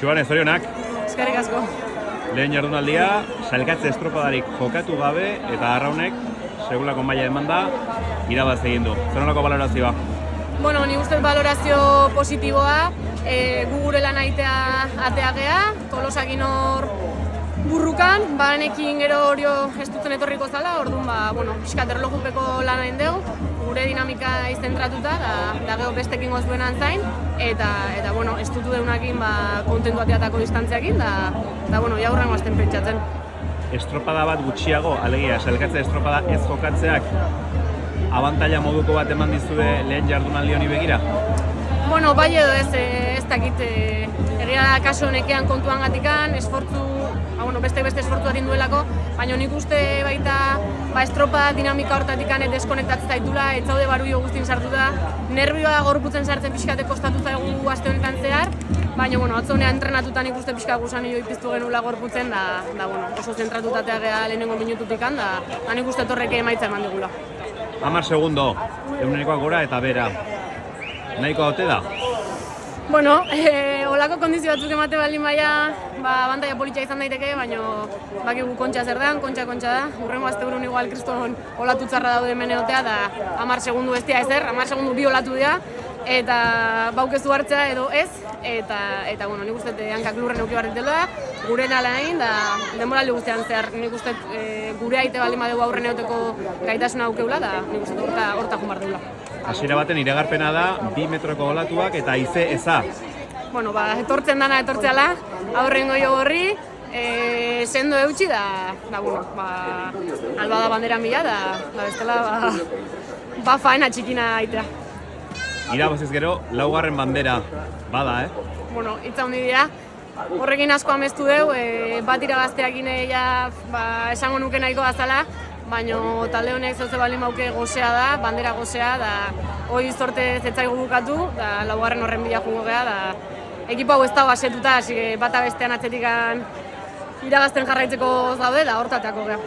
Txuban, zorionak. Eskerrik asko. Lehen jardunaldia, sailkatze estropadarik jokatu gabe eta Arraunek segulako maila emanda irabaz egin du. Zer nolako balorazioa? Bueno, ni ustez balorazio positiboa, gu gure lan atea gea, Tolosakin hor burrukan, banekin gero hori ez dutzen etorriko zala, orduan, pixkat erlojupeko lan hain dugu, gure dinamika izzentratuta, da gero bestekin gozuenan zain, eta ez dutu deunakin kontentu ateatako distantziakin, da jaurrengo azten pentsatzen. Estropada bat gutxiago, alegia, sailkatze estropada ez jokatzeak, abantaila moduko bat eman dizue lehen jardunaldi honi begira? Bueno, bai edo ez dakit, egia da kaso honekean kontuan gatikan, beste esfortzu bat induelako, baina nik uste baita estropada dinamika hortatikan deskonektatzen zaitula, ez zaude baruio guztin sartuta, nervioa gorputzen sartzen pixkate kostatu zaigu aste honetan zehar, baina atzo honean entrenatutan ikuste pixka gusanillo ipiztu genula gorputzen, oso zentratutatea geha lehenengo minututikan, da nik uste torreke emaitza eman digula. 10 segundo, egunekoak gora eta bera. Nahiko haute da? Bueno, olako kondizio batzuk emate baldin baia, abantaila politxa izan daiteke, baina bakigu kontxa zer den, kontxa da. Hurrengo asteburun igual kriston olatu txarra daude hemen egotea, da 10 segundu ez dira ezer, 10 segundu bi olatu dira, eta baukezu hartzea edo ez, eta nik uste hankak lurren euki barret dela, gure nala egin, da denboraldi guztian zehar, nik uste gure aite baldin badegu aurren egoteko gaitasuna aukeula, da nik uste horta jun bar deula. Hasiera baten iragarpena da 2 metroko olatuak eta haize eza. Bueno, etortzen dana etortzeala, aurrengo jo horri, sendo eutxi da, alba da bandera mila, da bestela, faena txikina aitea. Irabaziz gero, 4. bandera, bada, Bueno, hitza hundi dira, horrekin asko amestu deu, bat irabazteakin esango nuke nahiko bazala, baina talde honek zauze baldin bauke gozea da, bandera gozea, da hoi zorte zetzaigu bukatu, da 4. horren bila jungo geha, da ekipo hau ez dago asetuta, bata bestean atzetikan irabazten jarraitzeko zaude, da hortateako geha.